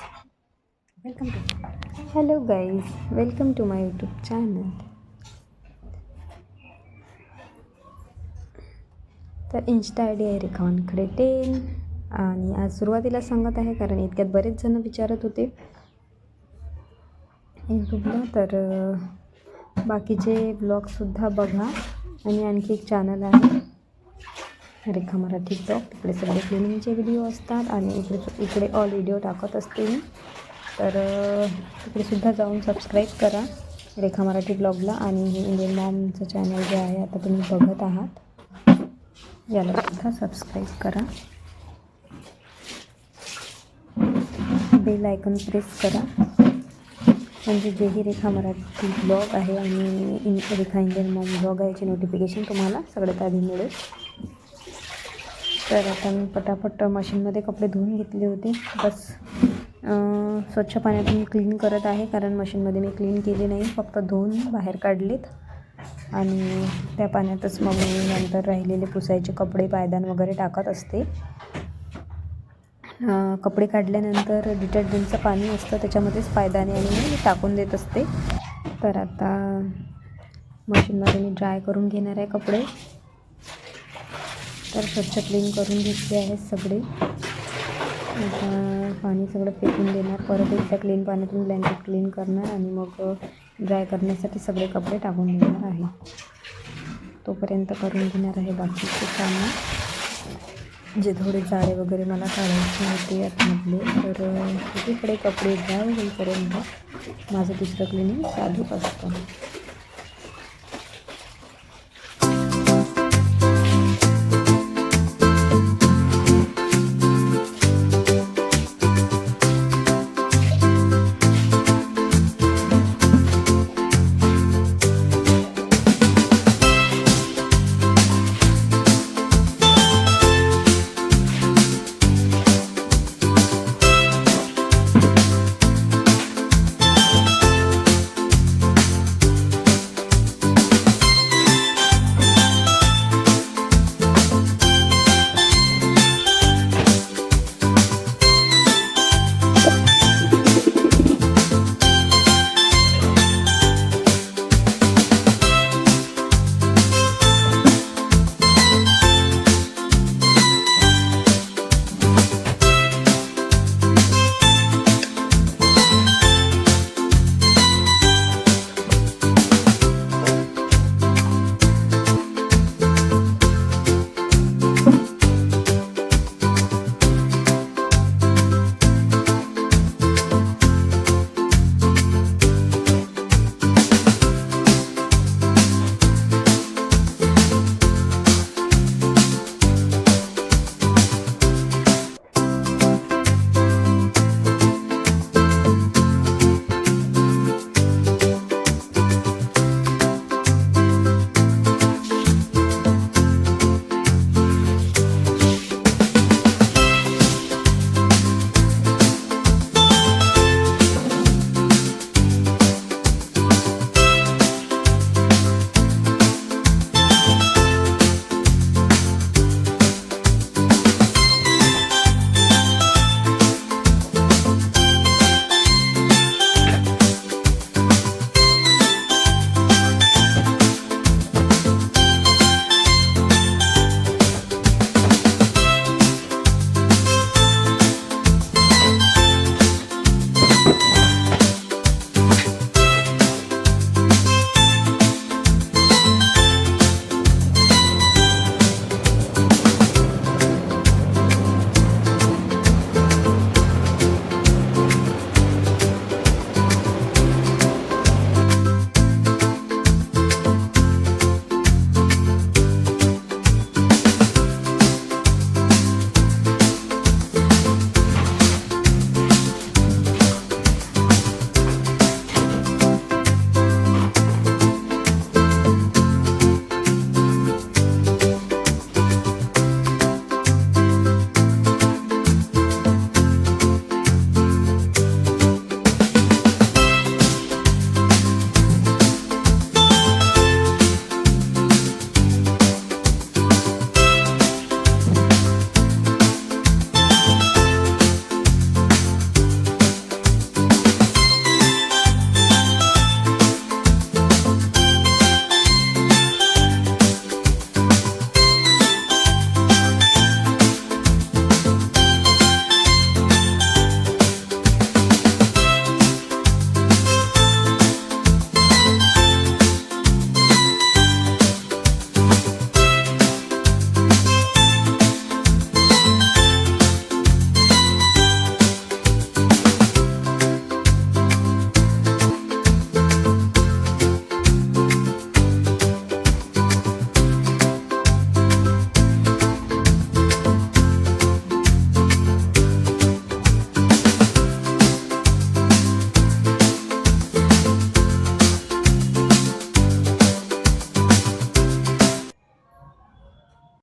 Welcome to hello guys, welcome to my YouTube channel. तर insta I D आहे रेखा वानखडे 10. आणि आज सुरुवातीला सांगत आहे कारण इतक्यात बरेच जण विचारत होते यूट्यूबला. तर बाकीचे ब्लॉगसुद्धा बघा. आणि आणखी एक चॅनल आहे रेखा मराठी ब्लॉग, तिकडे सगळे क्लिनिंगचे व्हिडिओ असतात आणि इकडे ऑल व्हिडिओ टाकत असते मी. तर तिकडेसुद्धा जाऊन सबस्क्राईब करा रेखा मराठी ब्लॉगला. आणि हे इंडियन मॉमचं चॅनल जे आहे आता तुम्ही बघत आहात, यालासुद्धा सबस्क्राईब करा. बेल आयकॉन प्रेस करा म्हणजे जेही रेखा मराठी ब्लॉग आहे आणि रेखा इंडियन मॉम ब्लॉग आहे याची नोटिफिकेशन तुम्हाला सगळ्यात आधी मिळेल. तर आता मी पटापट मशीनमध्ये कपडे धुवून घेतले होते. बस स्वच्छ पाण्यातून मी क्लीन करत आहे कारण मशीनमध्ये मी क्लीन केले नाही, फक्त धुवून बाहेर काढलेत. आणि त्या पाण्यातच मग मी नंतर राहिलेले पुसायचे कपडे, पायदान वगैरे टाकत असते. कपडे काढल्यानंतर डिटर्जंटचं पाणी असतं त्याच्यामध्येच पायदाने आणि मी टाकून देत असते. तर आता मशीनमध्ये मी ड्राय करून घेणार आहे कपडे. तर स्वच्छ क्लीन करून घेतले आहेत सगळे. आता पाणी सगळं फेकून देणार, परत एकदा क्लीन पाण्यातून ब्लँकेट क्लीन करणार आणि मग ड्राय करण्यासाठी सगळे कपडे टाकून देणार आहे. तोपर्यंत करून घेणार आहे बाकीचे कामं जे थोडे जाळे वगैरे मला काढायचे होते आतमधले. तर एकीकडे कपडे ड्राय होईपर्यंत माझं दुसरं क्लिनिंग चालूच असतं.